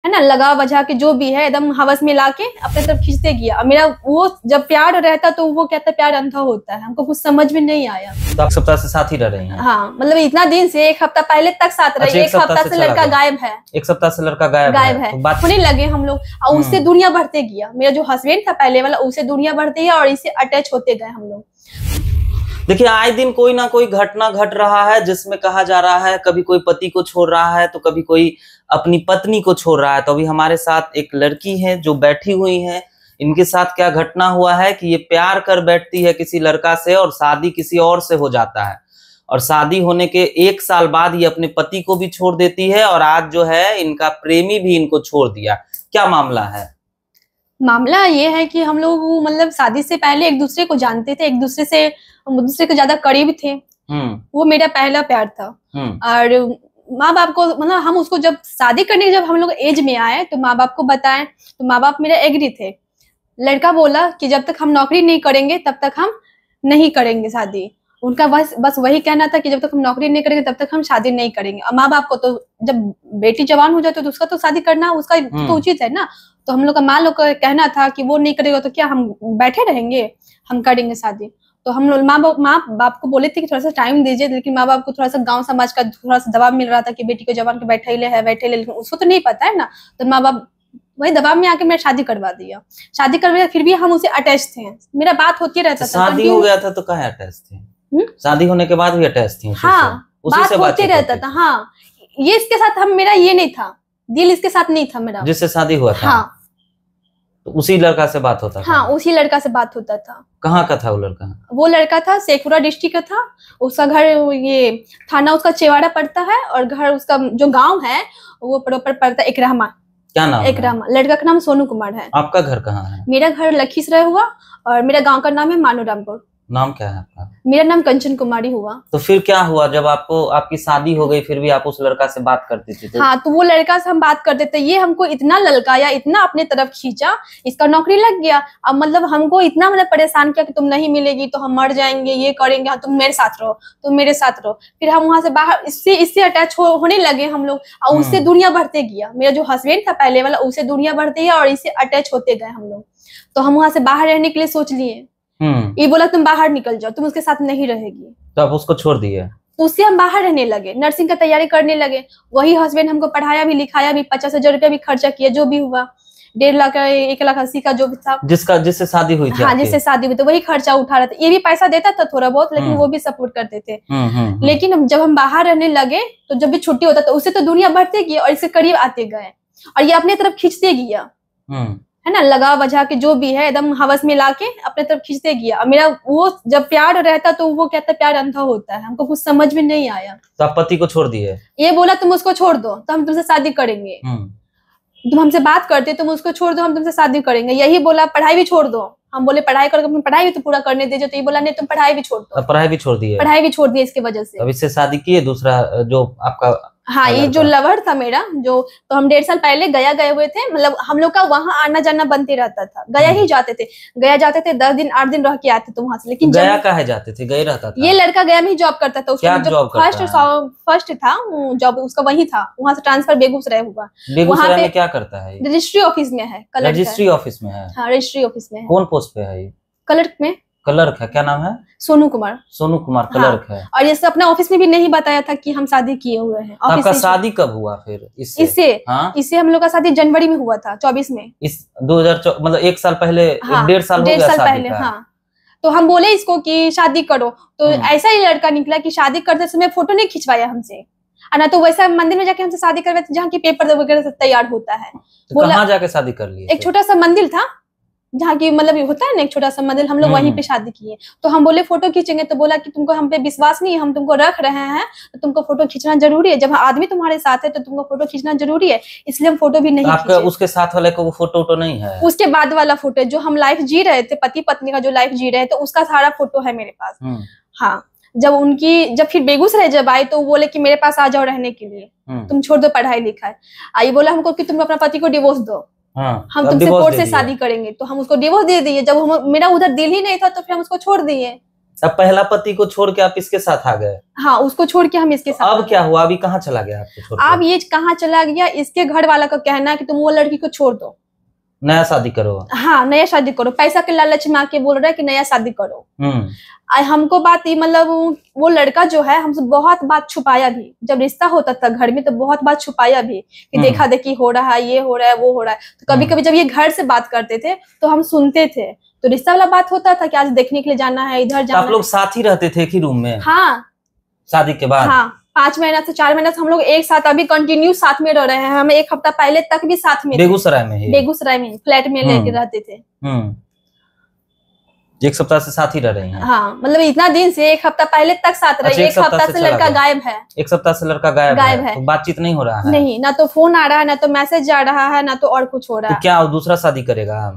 है ना, लगा वजह के जो भी है एकदम हवस में लाके अपने तरफ खींचते गया। और मेरा वो जब प्यार रहता तो वो कहता प्यार अंधा होता है, हमको कुछ समझ में नहीं आया। तो आप सप्ताह से साथ ही रह रही हैं? हाँ, मतलब इतना दिन से 1 हफ्ता पहले तक साथ रहे। अच्छा, 1 हफ्ता से लड़का गायब है। 1 सप्ताह से लड़का गायब है। तो बात होने लगे हम लोग, और उससे दुनिया बढ़ते गया। मेरा जो हस्बैंड था पहले वाला, उससे दुनिया बढ़ते गया और इससे अटैच होते गए हम लोग। देखिए, आए दिन कोई ना कोई घटना घट रहा है जिसमें कहा जा रहा है कभी कोई पति को छोड़ रहा है तो कभी कोई अपनी पत्नी को छोड़ रहा है। तो अभी हमारे साथ एक लड़की है जो बैठी हुई है। इनके साथ क्या घटना हुआ है कि ये प्यार कर बैठती है किसी लड़का से और शादी किसी और से हो जाता है, और शादी होने के 1 साल बाद ये अपने पति को भी छोड़ देती है, और आज जो है इनका प्रेमी भी इनको छोड़ दिया। क्या मामला है? मामला ये है कि हम लोग मतलब शादी से पहले एक दूसरे को जानते थे, एक दूसरे के ज्यादा करीब थे। वो मेरा पहला प्यार था। और माँ बाप को मतलब हम उसको जब शादी करने के जब हम लोग एज में आए तो माँ बाप को बताएं तो माँ बाप मेरे एग्री थे। लड़का बोला कि जब तक हम नौकरी नहीं करेंगे तब तक हम नहीं करेंगे शादी। उनका बस वही कहना था कि जब तक हम नौकरी नहीं करेंगे तब तक हम शादी नहीं करेंगे। और माँ बाप को तो जब बेटी जवान हो जाती है तो उसका तो शादी करना उसका तो उचित है ना। तो हम लोग का माँ लोग का कहना था कि वो नहीं करेगा तो क्या हम बैठे रहेंगे, हम करेंगे शादी। तो हम लोग माँ बाप को बोले थे कि थोड़ा सा टाइम दीजिए, लेकिन माँ बाप को थोड़ा सा गांव समाज का थोड़ा सा दबाव मिल रहा था कि बेटी को जवान के बैठे ले, लेकिन उसको तो नहीं पता है ना। तो माँ बाप वही दबाव में आके मेरा शादी करवा दिया। शादी करवाया, फिर भी हम उसे अटैच थे। मेरा बात होती रहता था। शादी हो गया था तो कहाँ अटैच थे? शादी होने के बाद भी अटैच थी? हाँ, बात होते रहता था। हाँ, ये इसके साथ हम मेरा ये नहीं था, दिल इसके साथ नहीं था मेरा, जिससे शादी हुआ था। हाँ, तो उसी लड़का से बात होता था? हाँ, उसी लड़का से बात होता था। कहाँ का था वो लड़का? वो लड़का था शेखपुरा डिस्ट्रिक्ट का था। उसका घर ये थाना उसका चेवाड़ा पड़ता है, और घर उसका जो गांव है वो प्रॉपर पड़ता है एकरामा। क्या नाम? एकरामा। लड़का का नाम सोनू कुमार है। आपका घर कहाँ है? मेरा घर लखीसराय हुआ, और मेरा गाँव का नाम है मानोरामपुर। नाम क्या है आपका? मेरा नाम कंचन कुमारी हुआ। तो फिर क्या हुआ जब आपकी शादी हो गई फिर भी आप उस लड़का से बात करती थी? हाँ, तो वो लड़का से हम बात करते थे। ये हमको इतना ललकाया, इतना अपने तरफ खींचा, इसका नौकरी लग गया। अब मतलब हमको इतना मतलब परेशान किया कि तुम नहीं मिलेगी तो हम मर जाएंगे, ये करेंगे, हाँ, तुम मेरे साथ रहो, तुम मेरे साथ रहो। फिर हम वहां से बाहर इससे अटैच होने लगे हम लोग, और उससे दुनिया बढ़ते गया। मेरा जो हस्बैंड था पहले वाला, उससे दुनिया बढ़ते गया और इससे अटैच होते गए हम लोग। तो हम वहां से बाहर रहने के लिए सोच लिए। ये बोला तुम बाहर निकल जाओ, तुम उसके साथ नहीं रहेगी। तो आप उसको छोड़ दिए? तो उससे हम बाहर रहने लगे, नर्सिंग का तैयारी करने लगे। वही हस्बैंड हमको पढ़ाया भी, लिखाया भी, 50,000 रुपया भी खर्चा किया, जो भी हुआ 1.5 लाख 1,80,000 का जो भी था। जिससे शादी हुई थी? हाँ, जिससे शादी हुई, तो वही खर्चा उठा रहा था। ये भी पैसा देता था थोड़ा बहुत, लेकिन वो भी सपोर्ट करते थे। लेकिन जब हम बाहर रहने लगे तो जब भी छुट्टी होता था उससे तो दुनिया बढ़ते गई और इसके करीब आते गए, और ये अपने तरफ खींचते गया, है ना, लगा वजह के जो भी है एकदम हवस में लाके अपने तरफ खींचते गया। और मेरा वो जब प्यार रहता तो वो कहता प्यार अंधा होता है, हमको कुछ समझ में नहीं आया। तो आप पति को छोड़ दिए? ये बोला तुम उसको छोड़ दो तो हम तुमसे शादी करेंगे। तुम हमसे बात करते, तुम उसको छोड़ दो, हम तुमसे शादी करेंगे। यही बोला पढ़ाई भी छोड़ दो। हम बोले पढ़ाई करो, पढ़ाई भी तो पूरा करने दीजिए। तो ये बोला नहीं, तुम पढ़ाई भी छोड़ दो। पढ़ाई भी छोड़ दिए? पढ़ाई भी छोड़ दी इसके वजह से। अब इससे शादी किए दूसरा जो आपका? हाँ, ये जो लवर था मेरा, जो तो हम 1.5 साल पहले गए हुए थे। मतलब हम लोग का वहाँ आना जाना बनते रहता था, गया ही जाते थे। 10 दिन 8 दिन रह के आते थे वहां से। लेकिन गया कहाँ जाते थे? गए रहता था? ये लड़का गया में ही जॉब करता था। उसका जो फर्स्ट था जॉब उसका वही था। वहां से ट्रांसफर बेगूसराय हुआ। बेगूसराय में क्या करता है? रजिस्ट्री ऑफिस में है। रजिस्ट्री ऑफिस में है? हाँ, रजिस्ट्री ऑफिस में है। कौन पोस्ट पे है? क्लर्क में। क्लर्क है? क्या नाम है? सोनू कुमार। सोनू कुमार क्लर्क है। और ये अपने ऑफिस में भी नहीं बताया था कि हम शादी किए हुए हैं। आपका शादी कब हुआ फिर इससे हम लोग का शादी जनवरी में हुआ था, 24 में। इस 2024 मतलब 1 साल पहले? 1.5 साल हो गया शादी का। हाँ, तो हम बोले इसको कि शादी करो, तो ऐसा ही लड़का निकला कि शादी करते समय फोटो नहीं खिंचवाया हमसे, ना तो वैसा मंदिर में जाके हमसे शादी करवाते जहाँ की पेपर वगैरह सब तैयार होता है। तो कहाँ जाके शादी कर लिए? एक छोटा सा मंदिर था जहाँ की मतलब होता है ना, एक छोटा सा मंदिर, हम लोग वहीं पे शादी किए। तो हम बोले फोटो खींचेंगे, तो बोला कि तुमको हम पे विश्वास नहीं है, हम तुमको रख रहे हैं तो तुमको फोटो खींचना जरूरी है। जब आदमी तुम्हारे साथ है तो तुमको फोटो खींचना जरूरी है, इसलिए हम फोटो भी नहीं खींचे। उसके साथ वाले को वो फोटो नहीं है? उसके बाद वाला फोटो जो हम लाइफ जी रहे थे, पति पत्नी का जो लाइफ जी रहे थे, उसका सारा फोटो है मेरे पास। हाँ, जब फिर बेगूसराय जब आए तो बोले कि मेरे पास आ जाओ रहने के लिए, तुम छोड़ दो पढ़ाई लिखाई। आई बोला हमको कि तुम अपना पति को डिवोर्स दो, हम तुमसे कोर्ट से शादी करेंगे। तो हम उसको डिवोर्स दे दिए। जब मेरा उधर दिल ही नहीं था तो फिर हम उसको छोड़ दिए। अब पहला पति को छोड़ के आप इसके साथ आ गए? हाँ, उसको छोड़ के हम इसके साथ। अब क्या हुआ? अभी कहाँ चला गया आपको छोड़ के? अब ये कहाँ चला गया, इसके घर वाला का कहना है कि तुम वो लड़की को छोड़ दो, नया शादी करो। हाँ, नया शादी करो। पैसा के लालच में आके बोल रहा है कि नया शादी करो। हमको बात ये मतलब वो लड़का जो है हमसे बहुत बात छुपाया भी। जब रिश्ता होता था घर में तो बहुत बात छुपाया भी कि देखा देखी हो रहा है, ये हो रहा है, वो हो रहा है। तो कभी कभी जब ये घर से बात करते थे तो हम सुनते थे, तो रिश्ता वाला बात होता था कि आज देखने के लिए जाना है, इधर जाना। आप लोग साथ ही रहते थे एक ही रूम में? हाँ, शादी के बाद? हाँ, 5 महीना से 4 महीना से हम लोग एक साथ अभी कंटिन्यू साथ में रह रहे हैं। हम 1 हफ्ता पहले तक भी साथ में, बेगूसराय में ही? बेगूसराय में फ्लैट में लेके रहते थे। 1 सप्ताह से साथ ही रह रहे हैं? हाँ, मतलब इतना दिन से 1 हफ्ता पहले तक साथ रहे। 1 हफ्ता से लड़का गायब है। 1 सप्ताह से लड़का गायब है। तो बातचीत नहीं हो रहा है? नहीं, ना तो फोन आ रहा है, ना तो मैसेज जा रहा है, ना तो और कुछ हो रहा है। तो क्या दूसरा शादी करेगा?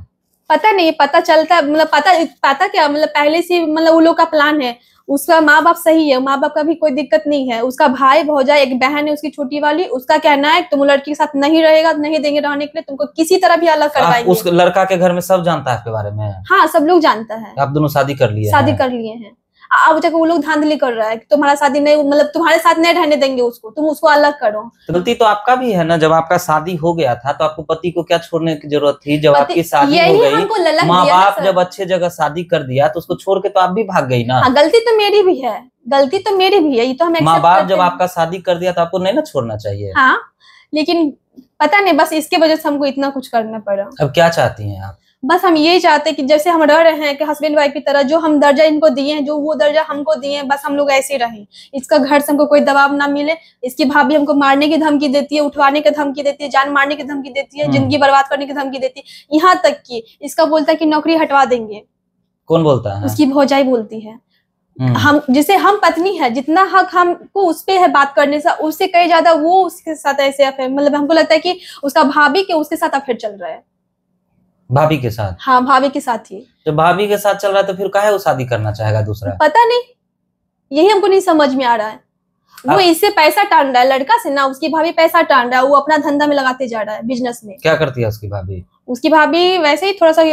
पता नहीं, पता चलता मतलब पता क्या मतलब पहले से मतलब वो लोग का प्लान है। उसका माँ बाप सही है, माँ बाप का भी कोई दिक्कत नहीं है। उसका भाई भौजाई, एक बहन है उसकी छोटी वाली, उसका कहना है तुम लड़की के साथ नहीं रहेगा, नहीं देंगे रहने के लिए, तुमको किसी तरह भी अलग करवाएंगे। उस लड़का के घर में सब जानता है आपके बारे में? हाँ, सब लोग जानता है। आप दोनों शादी कर लिए? शादी कर लिए हैं। अब तक वो लोग धांधली कर रहा है कि तुम्हारा शादी नहीं, मतलब तुम्हारे साथ नहीं रहने देंगे उसको, तुम उसको अलग करो। गलती तो आपका भी है ना, जब आपका शादी हो गया था तो आपको पति को क्या छोड़ने की जरूरत थी? जब आपकी शादी हो गई, माँ बाप जब अच्छे जगह शादी कर दिया तो उसको छोड़ के तो आप भी भाग गई ना। हाँ, गलती तो मेरी भी है, गलती तो मेरी भी है, ये तो हम माँ बाप जब आपका शादी कर दिया तो आपको नहीं ना छोड़ना चाहिए? हाँ, लेकिन पता नहीं बस इसके वजह से हमको इतना कुछ करना पड़ा। अब क्या चाहती हैं आप? बस हम यही चाहते हैं कि जैसे हम रह रहे हैं कि हस्बैंड वाइफ की तरह, जो हम दर्जा इनको दिए हैं, जो वो दर्जा हमको दिए हैं, बस हम लोग ऐसे रहें। इसका घर से हमको कोई दबाव ना मिले। इसकी भाभी हमको मारने की धमकी देती है, उठवाने की धमकी देती है, जान मारने की धमकी देती है, जिंदगी बर्बाद करने की धमकी देती है। यहाँ तक कि इसका बोलता है कि नौकरी हटवा देंगे। कौन बोलता है? उसकी भौजाई बोलती है। हम जिसे हम पत्नी है, जितना हक हमको उस पे है बात करने से, उससे कई ज्यादा वो उसके साथ ऐसे अफेयर, मतलब हमको लगता है कि उसका भाभी के उसके साथ अफेयर चल रहा है। भाभी के साथ? हाँ, भाभी के साथ ही। जब भाभी के साथ चल रहा है तो फिर काहे वो शादी करना चाहेगा दूसरा? पता नहीं, यही हमको नहीं समझ में आ रहा है। वो इससे पैसा टान रहा है लड़का से ना, उसकी भाभी पैसा टान रहा है, वो अपना धंधा में लगाते जा रहा है, बिजनेस में। क्या करती है उसकी भाभी? उसकी भाभी वैसे ही थोड़ा सा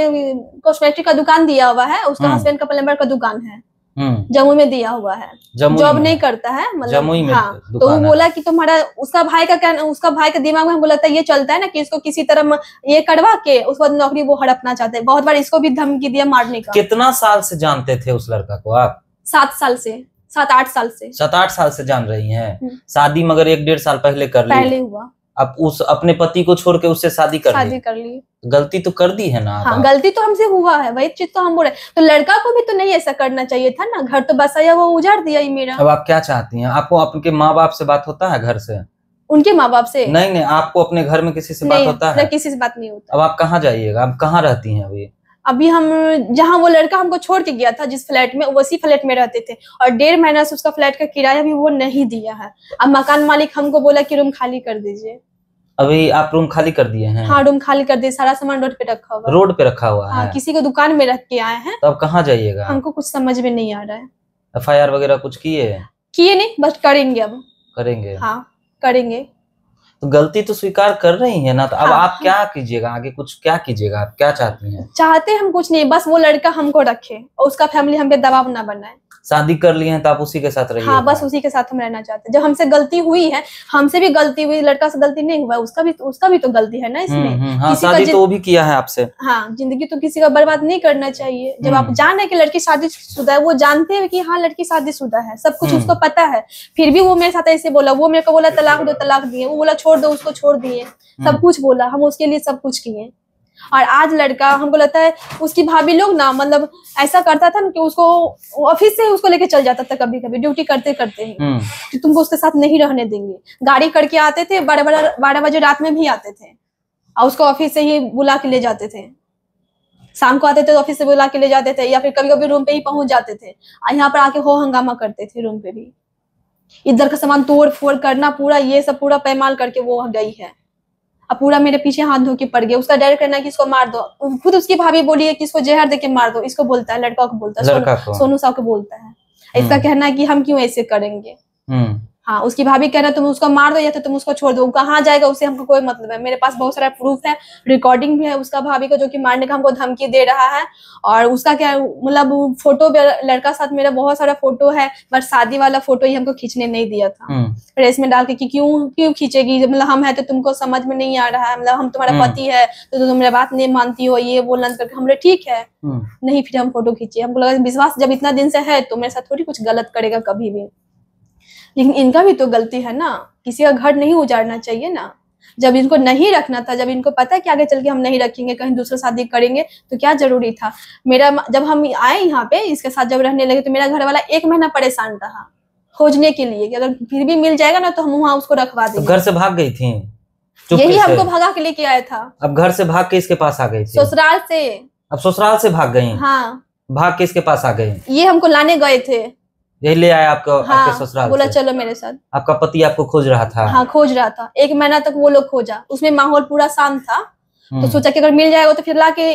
कॉस्मेटिक का दुकान दिया हुआ है। उसका हस्बैंड का प्लम्बर का दुकान है, जम्मू में दिया हुआ है। जॉब नहीं करता है, मतलब जम्मू में। हाँ, तो वो बोला कि तुम्हारा, उसका भाई का कहना, उसका भाई के दिमाग में हमको लगता है ये चलता है ना कि इसको किसी तरह ये करवा के उसके बाद नौकरी वो हड़पना चाहते हैं। बहुत बार इसको भी धमकी दिया मारने का। कितना साल से जानते थे उस लड़का को आप? 7 साल से, 7-8 साल से। 7-8 साल से जान रही हैं? शादी मगर 1-1.5 साल पहले कर ली? पहले हुआ। अब उस अपने पति को छोड़ के उससे शादी कर ली। गलती तो कर दी है ना? हाँ, गलती तो हमसे हुआ है, वही चीज तो हम बोल रहे। तो लड़का को भी तो नहीं ऐसा करना चाहिए था ना। घर तो बसाया वो उजाड़ दिया ही मेरा। अब आप क्या चाहती हैं? आपको आपके माँ बाप से बात होता है घर से? उनके माँ बाप से नहीं, आपको अपने घर में किसी से बात होता है? किसी से बात नहीं होता। अब आप कहाँ जाइएगा? आप कहाँ रहती हैं अभी हम जहाँ वो लड़का हमको छोड़ के गया था, जिस फ्लैट में, उसी फ्लैट में रहते थे। और 1.5 महीना से उसका फ्लैट का किराया भी वो नहीं दिया है। अब मकान मालिक हमको बोला कि रूम खाली कर दीजिए। अभी आप रूम खाली कर दिए हैं? हाँ, रूम खाली कर दिए। सारा सामान रोड पे रखा हुआ है। रोड पे रखा हुआ है? हाँ, किसी को दुकान में रख के आए हैं। तो अब कहाँ जाइएगा? हमको कुछ समझ में नहीं आ रहा है। FIR वगैरह कुछ किए नहीं, बस करेंगे। अब करेंगे? हाँ, करेंगे। तो गलती तो स्वीकार कर रही है ना, तो अब आप क्या कीजिएगा आगे? कुछ क्या कीजिएगा? आप क्या चाहती हैं? चाहते हम कुछ नहीं, बस वो लड़का हमको रखे और उसका फैमिली हम पे दबाव ना बनाए। शादी कर लिए हैं तो आप उसी के साथ रहिए? हाँ, बस उसी के साथ हम रहना चाहते हैं। जब हमसे गलती हुई है, हमसे भी गलती हुई, लड़का से गलती नहीं हुआ, उसका भी तो गलती है ना इसमें। हाँ, शादी तो वो भी किया है आपसे। हाँ, जिंदगी तो किसी का बर्बाद नहीं करना चाहिए। जब आप जान रहे कि लड़की शादीशुदा है, वो जानते हैं कि हाँ लड़की शादीशुदा है, सब कुछ उसको पता है, फिर भी वो मेरे साथ ऐसे बोला। वो मेरे को बोला तलाक दो, तलाक दिए। वो बोला छोड़ दो, उसको छोड़ दिए। सब कुछ बोला, हम उसके लिए सब कुछ किए। और आज लड़का, हमको लगता है उसकी भाभी लोग ना, मतलब ऐसा करता था ना कि उसको ऑफिस से उसको लेके चल जाता था, कभी कभी ड्यूटी करते करते ही कि तुमको उसके साथ नहीं रहने देंगे। गाड़ी करके आते थे, 12 बजे रात में भी आते थे और उसको ऑफिस से ही बुला के ले जाते थे। शाम को आते थे तो ऑफिस से बुला के ले जाते थे, या फिर कभी कभी रूम पे ही पहुंच जाते थे और यहाँ पर आके हो हंगामा करते थे। रूम पे भी इधर का सामान तोड़ फोड़ करना, पूरा ये सब पूरा पैमाल करके वो गई है। अब पूरा मेरे पीछे हाथ धो के पड़ गया। उसका डर करना कि इसको मार दो। खुद उसकी भाभी बोली है कि इसको जहर देके मार दो। इसको बोलता है, लड़का को बोलता है, सोनू साहब को बोलता है। इसका कहना है कि हम क्यों ऐसे करेंगे। हाँ, उसकी भाभी कह रहा तुम उसको मार दो या तो तुम उसको छोड़ दो, कहाँ जाएगा उससे हमको कोई मतलब है। मेरे पास बहुत सारा प्रूफ है, रिकॉर्डिंग भी है उसका भाभी को, जो कि मारने का हमको धमकी दे रहा है। और उसका क्या मतलब फोटो, लड़का साथ मेरा बहुत सारा फोटो है, बट शादी वाला फोटो ही हमको खींचने नहीं दिया था, प्रेस में डाल के कि क्यों खींचेगी, मतलब हम है तो तुमको समझ में नहीं आ रहा है, मतलब हम तुम्हारा पति है तो तुम मेरा बात नहीं मानती हो, ये बोलना करके हमने ठीक है नहीं, फिर हम फोटो खींचे। हमको लगा विश्वास जब इतना दिन से है तो मेरे साथ थोड़ी कुछ गलत करेगा कभी भी। लेकिन इनका भी तो गलती है ना, किसी का घर नहीं उजाड़ना चाहिए ना। जब इनको नहीं रखना था, जब इनको पता है कि आगे चल के हम नहीं रखेंगे, कहीं दूसरा शादी करेंगे, तो क्या जरूरी था। मेरा जब हम आए यहाँ पे इसके साथ जब रहने लगे तो मेरा घर वाला 1 महीना परेशान रहा खोजने के लिए कि अगर फिर भी मिल जाएगा ना तो हम वहाँ उसको रखवा देंगे। घर से भाग गई थी? यही हमको भगा के लेके आया था। अब घर से भाग के इसके पास आ गई थी? ससुराल से। अब ससुराल से भाग गई? हाँ, भाग के इसके पास आ गई? ये हमको लाने गए थे, यही ले आया आपको? हाँ, आपके ससुराल बोला से चलो मेरे साथ। आपका पति आपको खोज रहा था? हाँ, खोज रहा था, 1 महीना तक वो लोग खोजा, उसमें माहौल पूरा शांत था, तो सोचा कि अगर मिल जाएगा तो फिर लाके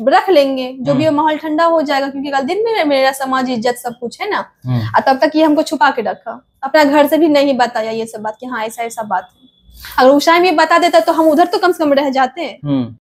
रख लेंगे, जो भी माहौल ठंडा हो जाएगा, क्योंकि कल दिन में मेरा समाज इज्जत सब कुछ है ना। और तब तक ये हमको छुपा के रखा, अपना घर से भी नहीं बताया ये सब बात कि हाँ ऐसा ऐसा बात है। अगर उस टाइम ये बता देता तो हम उधर तो कम से कम रह जाते।